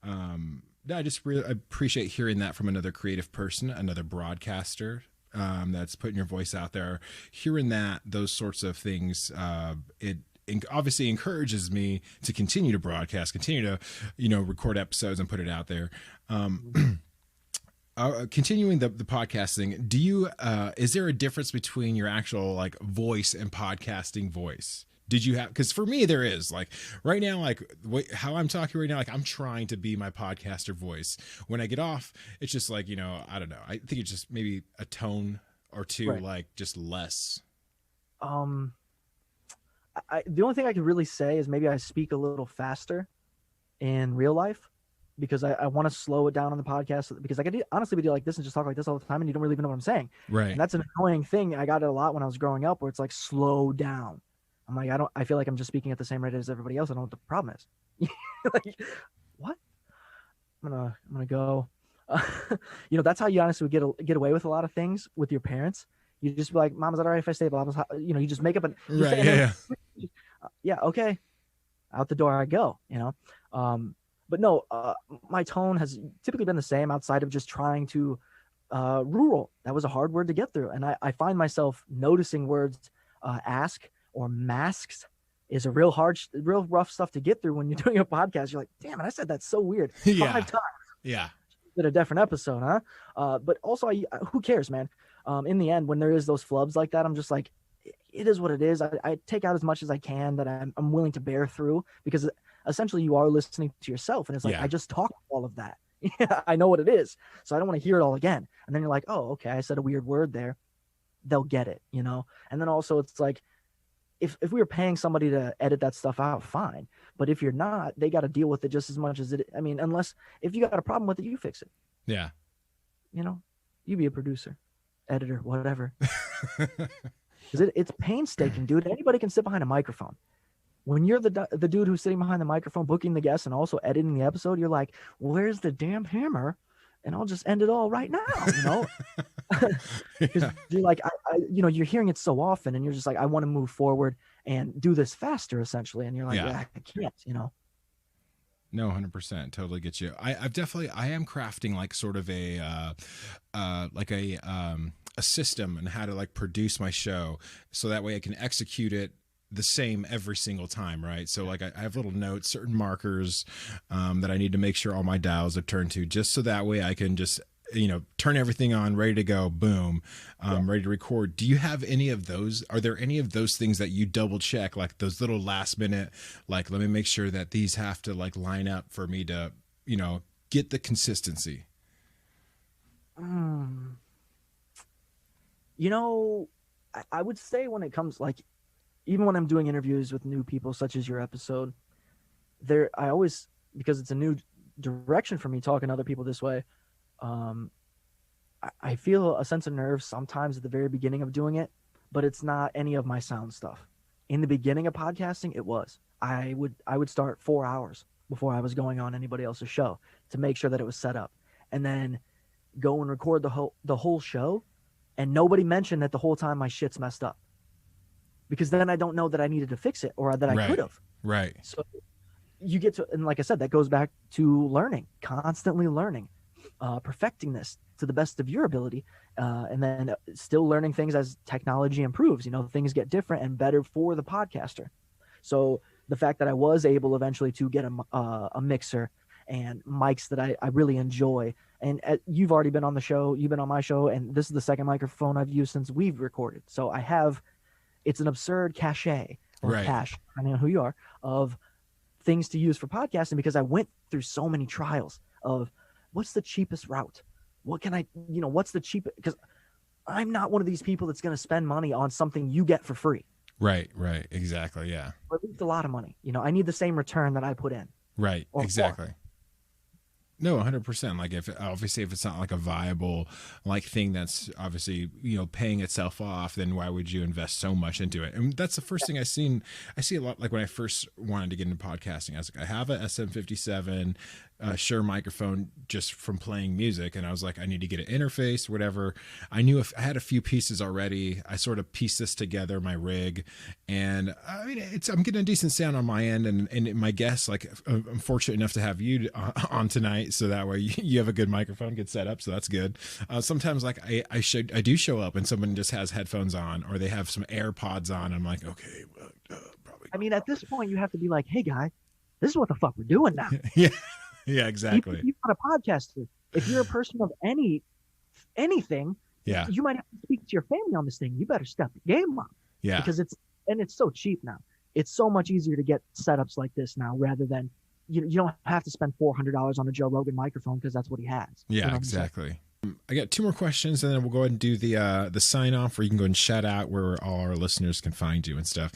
I just really appreciate hearing that from another creative person, another broadcaster. That's putting your voice out there, hearing those sorts of things, it obviously encourages me to continue to broadcast, continue to, record episodes and put it out there. Continuing the podcasting, is there a difference between your actual like voice and podcasting voice? Did you have, because for me there is, like right now, like how I'm talking right now, like I'm trying to be my podcaster voice. When I get off, it's just like, I don't know. I think it's just maybe a tone or two, right. Like just less. The only thing I could really say is maybe I speak a little faster in real life because I want to slow it down on the podcast, because I could honestly be like this and just talk like this all the time and you don't really even know what I'm saying. Right. And that's an annoying thing. I got it a lot when I was growing up where it's like, slow down. I'm like, I feel like I'm just speaking at the same rate as everybody else. I don't know what the problem is. Like, what? I'm gonna go. That's how you honestly get away with a lot of things with your parents. You just be like, "Mom, is that all right if I stay?" Blah, blah, blah. You just make up an right. Yeah. Yeah. Okay. Out the door I go. But no, my tone has typically been the same outside of just trying to rural. That was a hard word to get through, and I find myself noticing words, ask or masks is a real rough stuff to get through when you're doing a podcast. You're like, damn it, I said that so weird 5 times. Yeah. Did a different episode, huh? But also, who cares, man? In the end, when there is those flubs like that, I'm just like, it is what it is. I take out as much as I can that I'm willing to bear through, because essentially you are listening to yourself, and it's like, I just talked all of that. Yeah, I know what it is, so I don't want to hear it all again. And then you're like, oh, okay, I said a weird word there. They'll get it, And then also it's like, if we were paying somebody to edit that stuff out, fine. But if you're not, they got to deal with it just as much as it. I mean, unless if you got a problem with it, you fix it. Yeah. You be a producer, editor, whatever. because it's painstaking, dude. Anybody can sit behind a microphone. When you're the dude who's sitting behind the microphone, booking the guests and also editing the episode, you're like, where's the damn hammer? And I'll just end it all right now, you know? Because you're like, you're hearing it so often, and you're just like, I want to move forward and do this faster, essentially. And you're like, I can't, you know? No, 100%. Totally get you. I am crafting like sort of a system and how to like produce my show so that way I can execute it the same every single time, right? So like I have little notes, certain markers that I need to make sure all my dials are turned to, just so that way I can just, turn everything on, ready to go, boom, ready to record. Do you have any of those? Are there any of those things that you double check, like those little last minute, like, let me make sure that these have to like line up for me to, get the consistency? I would say when it comes, like, even when I'm doing interviews with new people, such as your episode, I always, because it's a new direction for me talking to other people this way, I feel a sense of nerves sometimes at the very beginning of doing it, but it's not any of my sound stuff. In the beginning of podcasting, it was. I would start 4 hours before I was going on anybody else's show to make sure that it was set up, and then go and record the whole show, and nobody mentioned that the whole time my shit's messed up, because then I don't know that I needed to fix it or that I could have. Right. So you get to, and like I said, that goes back to learning, constantly learning, perfecting this to the best of your ability, and then still learning things as technology improves. Things get different and better for the podcaster. So the fact that I was able eventually to get a mixer and mics that I really enjoy, and you've already been on the show, you've been on my show, and this is the second microphone I've used since we've recorded. So I have, it's an absurd cachet or cache, depending on who you are, of things to use for podcasting, because I went through so many trials of what's the cheapest route? What can I, what's the cheapest? Because I'm not one of these people that's going to spend money on something you get for free. Right. Exactly. Yeah. Or at least a lot of money. I need the same return that I put in. Right. Exactly. More. No, 100%. Like if it's not like a viable like thing that's obviously, paying itself off, then why would you invest so much into it? And that's the first thing I see a lot, like when I first wanted to get into podcasting, I was like, I have a SM57 Shure microphone just from playing music, and I was like, I need to get an interface, whatever. I knew if I had a few pieces already, I sort of pieced this together, my rig, and I mean, I'm getting a decent sound on my end, and my guests, like, I'm fortunate enough to have you on tonight, so that way you have a good microphone, good setup, so that's good. Sometimes, like, I do show up and someone just has headphones on, or they have some AirPods on. I'm like, okay, well, probably. I mean, at this point, you have to be like, hey, guy, this is what the fuck we're doing now. Yeah, exactly. You're not a podcaster. If you're a person of anything, you might have to speak to your family on this thing. You better step your game up. Yeah. Because it's so cheap now. It's so much easier to get setups like this now, rather than you don't have to spend $400 on a Joe Rogan microphone because that's what he has. Yeah, exactly. I got 2 more questions, and then we'll go ahead and do the sign off, where you can go and shout out where all our listeners can find you and stuff.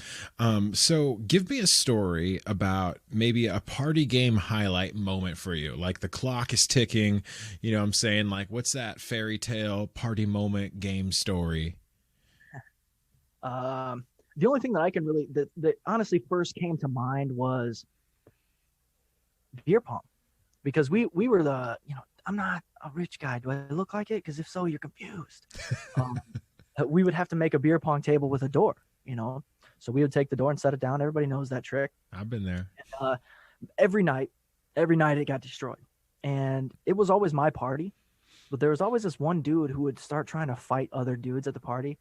So give me a story about maybe a party game highlight moment for you. Like the clock is ticking, I'm saying, like, what's that fairy tale party moment game story? The only thing that I can really, that honestly first came to mind was beer pong, because we were the, I'm not a rich guy. Do I look like it? Because if so, you're confused. We would have to make a beer pong table with a door, so we would take the door and set it down. Everybody knows that trick. I've been there. And, every night it got destroyed, and it was always my party, but there was always this one dude who would start trying to fight other dudes at the party,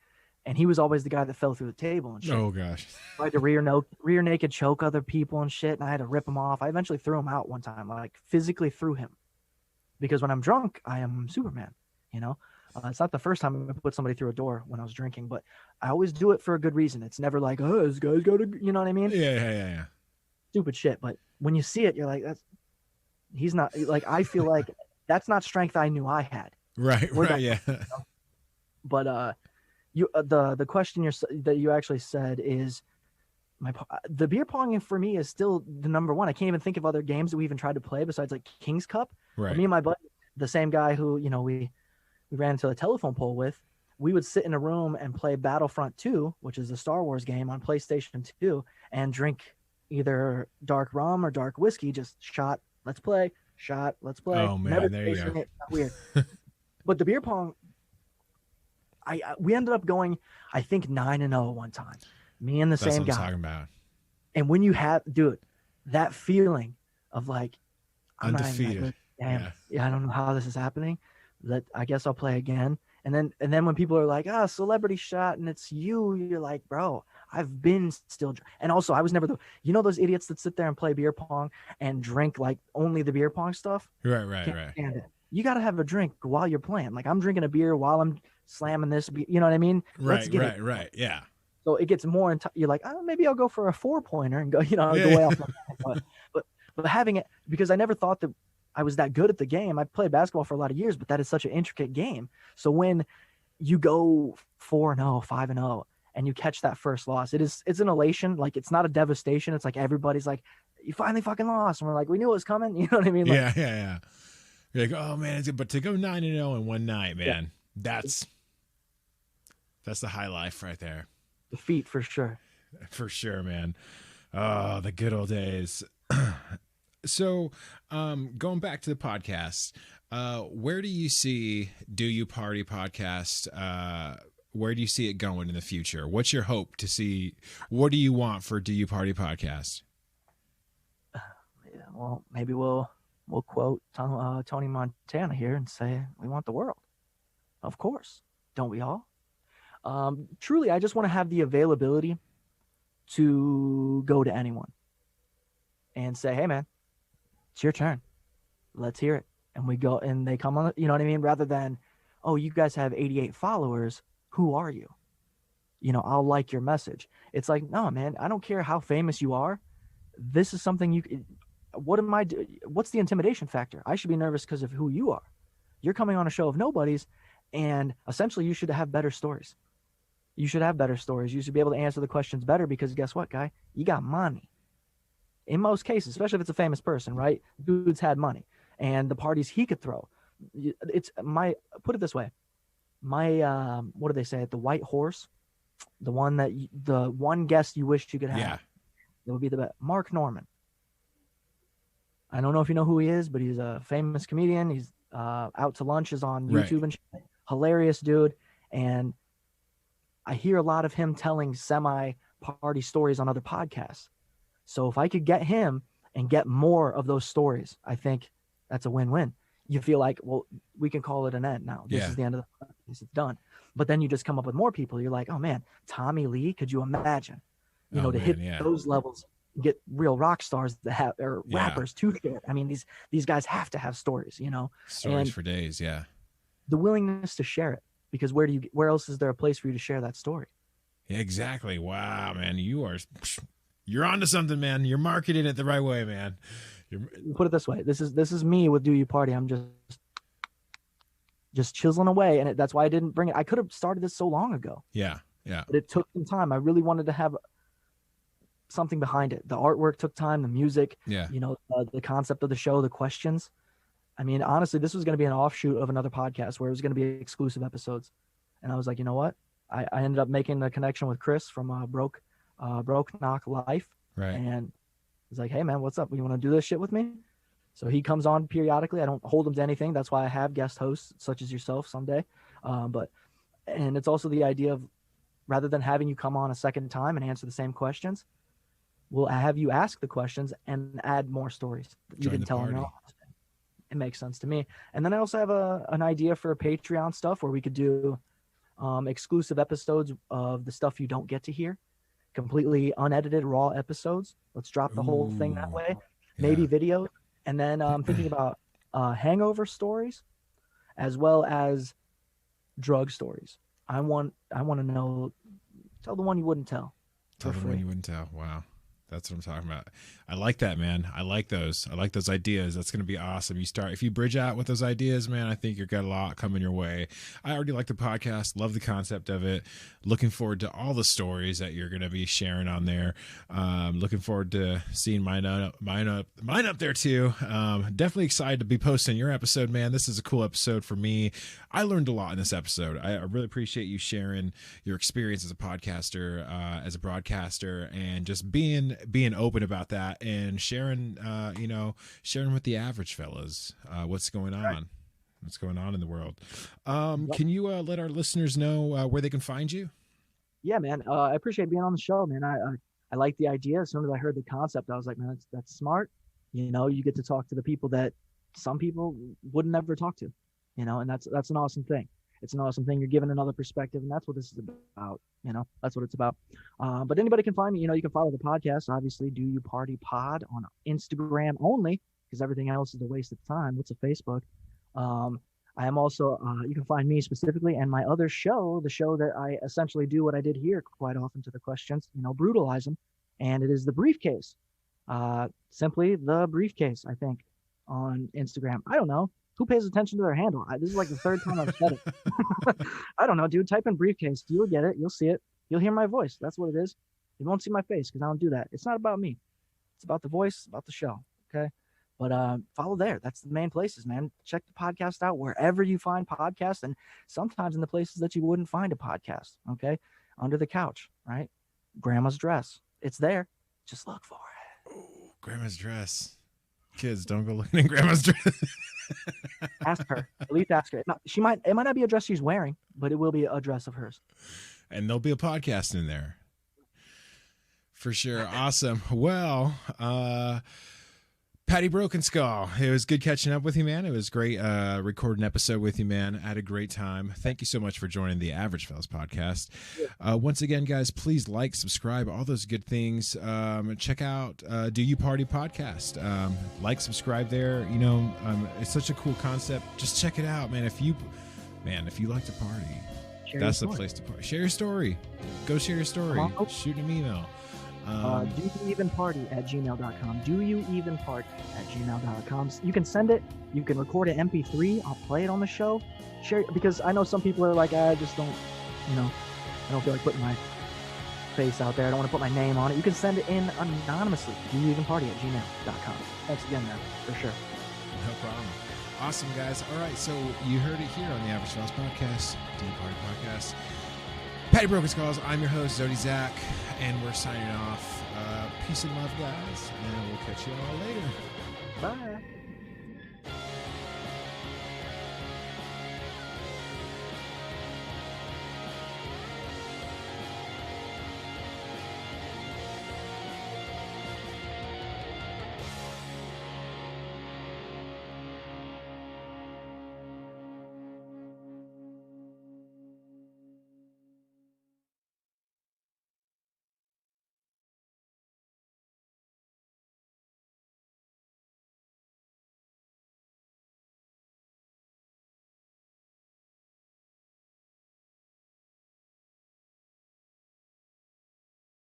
and he was always the guy that fell through the table and shit. Oh gosh. I had to rear naked choke other people and shit, and I had to rip him off. I eventually threw him out one time. I like physically threw him, because when I'm drunk, I am Superman. It's not the first time I put somebody through a door when I was drinking, but I always do it for a good reason. It's never like, oh, this guy's got to, you know what I mean? Yeah. Stupid shit. But when you see it, you're like, he's not, like, I feel like that's not strength I knew I had. Right. Yeah. But the question that you actually said is, the beer pong for me is still the number one. I can't even think of other games that we even tried to play besides like King's Cup. Right. Me and my buddy, the same guy who we ran into a telephone pole with, we would sit in a room and play Battlefront 2, which is a Star Wars game on PlayStation 2, and drink either dark rum or dark whiskey, just shot, let's play, shot, let's play. Oh man, Never there you go. it, not weird. But the beer pong, we ended up going, I think 9-0 one time. Me and the That's same what I'm guy. talking about. And when you have, dude, that feeling of like, I'm Undefeated. Damn, yeah, I don't know how this is happening. I guess I'll play again. And then when people are like, celebrity shot, and it's you, you're like, bro, I've been still. And also, I was never those idiots that sit there and play beer pong and drink like only the beer pong stuff. Right. Stand it. You got to have a drink while you're playing. Like I'm drinking a beer while I'm slamming this. You know what I mean? Right. Yeah. So it gets more. You're like, maybe I'll go for a 4-pointer and go. Go way off. But having it, because I never thought that I was that good at the game. I played basketball for a lot of years, but that is such an intricate game. So when you go 4-0, 5-0, and you catch that first loss, it's an elation. Like it's not a devastation. It's like everybody's like, you finally fucking lost. And we're like, we knew it was coming. You know what I mean? Like, yeah. You're like, oh man, but to go 9-0 in one night, man, that's the high life right there. Defeat for sure. For sure, man. Oh, the good old days. So, going back to the podcast, where do you see Do You Party podcast? Where do you see it going in the future? What's your hope to see? What do you want for Do You Party podcast? Yeah, well, maybe we'll quote Tony Montana here and say we want the world. Of course, don't we all? Truly, I just want to have the availability to go to anyone and say, hey, man, it's your turn. Let's hear it. And we go and they come on, you know what I mean? Rather than, oh, you guys have 88 followers. Who are you? I'll like your message. It's like, no, man, I don't care how famous you are. This is something what's the intimidation factor? I should be nervous because of who you are. You're coming on a show of nobodies, and essentially you should have better stories. You should have better stories. You should be able to answer the questions better because guess what, guy? You got money. In most cases, especially if it's a famous person, right? Dude's had money, and the parties he could throw. Put it this way. What do they say? The white horse, the one guest you wished you could have. Yeah. That would be the best. Mark Norman. I don't know if you know who he is, but he's a famous comedian. He's out to lunches on YouTube and shit. Hilarious dude. And I hear a lot of him telling semi-party stories on other podcasts. So if I could get him and get more of those stories, I think that's a win-win. You feel like, well, we can call it an end now. This is the end of the podcast. It's done. But then you just come up with more people. You're like, oh man, Tommy Lee, could you imagine? Hit those levels, get real rock stars that have, or rappers too. I mean, these guys have to have stories, Stories for days. Yeah. The willingness to share it, because where else is there a place for you to share that story? Yeah, exactly. Wow, man, you're onto something, man. You're marketing it the right way, man. Put it this way. This is me with Do You Party. I'm just chiseling away. And that's why I didn't bring it. I could have started this so long ago. Yeah. But it took some time. I really wanted to have something behind it. The artwork took time, the music, the concept of the show, the questions. I mean, honestly, this was going to be an offshoot of another podcast where it was going to be exclusive episodes. And I was like, you know what? I ended up making a connection with Chris from Broke Knock Life. Right. And he's like, hey man, what's up? You want to do this shit with me? So he comes on periodically. I don't hold him to anything. That's why I have guest hosts such as yourself someday. And it's also the idea of, rather than having you come on a second time and answer the same questions, we'll have you ask the questions and add more stories that you didn't tell them. It makes sense to me. And then I also have an idea for Patreon stuff where we could do exclusive episodes of the stuff you don't get to hear, completely unedited raw episodes. Let's drop the whole thing that way. Maybe videos. And then I'm thinking about hangover stories as well as drug stories. I want to know. Tell the one you wouldn't tell. Tell the one you wouldn't tell. Wow. That's what I'm talking about. I like that, man. I like those ideas. That's going to be awesome. If you bridge out with those ideas, man, I think you've got a lot coming your way. I already like the podcast. Love the concept of it. Looking forward to all the stories that you're going to be sharing on there. Looking forward to seeing mine up there too. Definitely excited to be posting your episode, man. This is a cool episode for me. I learned a lot in this episode. I really appreciate you sharing your experience as a podcaster, as a broadcaster, and just being open about that and sharing with the average fellas what's going on. Right. What's going on in the world. Can you let our listeners know where they can find you? Yeah, man. I appreciate being on the show, man. I like the idea. As soon as I heard the concept, I was like, man, that's smart. You get to talk to the people that some people would never talk to, and that's an awesome thing. It's an awesome thing. You're giving another perspective, and that's what this is about. That's what it's about. But anybody can find me. You can follow the podcast. Obviously, Do You Party Pod on Instagram only, because everything else is a waste of time. What's a Facebook? I am also, you can find me specifically and my other show, the show that I essentially do what I did here quite often to the questions, brutalize them. And it is The Briefcase. Simply The Briefcase, I think, on Instagram. I don't know. Who pays attention to their handle? This is like the third time I've said it. I don't know, dude. Type in Briefcase. You'll get it. You'll see it. You'll hear my voice. That's what it is. You won't see my face because I don't do that. It's not about me. It's about the voice, about the show. Okay. But follow there. That's the main places, man. Check the podcast out wherever you find podcasts, and sometimes in the places that you wouldn't find a podcast. Okay. Under the couch, right? Grandma's dress. It's there. Just look for it. Oh, Grandma's dress. Kids, don't go looking in Grandma's dress. Ask her. At least ask her. No, it might not be a dress she's wearing, but it will be a dress of hers. And there'll be a podcast in there. For sure. Awesome. Well, Patty Broken Skull, it was good catching up with you, man. It was great recording an episode with you, man. I had a great time. Thank you so much for joining the Average Fellas podcast. Once again, guys, please like, subscribe, all those good things. Check out Do You Party podcast. Like, subscribe there. It's such a cool concept. Just check it out, man. If you like to party, that's the place to party. Share your story. Go share your story. Shoot an email. doyouevenparty@gmail.com. doyouevenparty@gmail.com. You can send it. You can record an MP3. I'll play it on the show. Share it, because I know some people are like, I just don't, I don't feel like putting my face out there. I don't want to put my name on it. You can send it in anonymously. doyouevenparty@gmail.com. Thanks again, man. For sure. No problem. Awesome, guys. All right, so you heard it here on the Average Fellas podcast, Do You Party podcast. Patty Broken Skulls, I'm your host, Zodizach, and we're signing off. Peace and love, guys, and we'll catch you all later. Bye.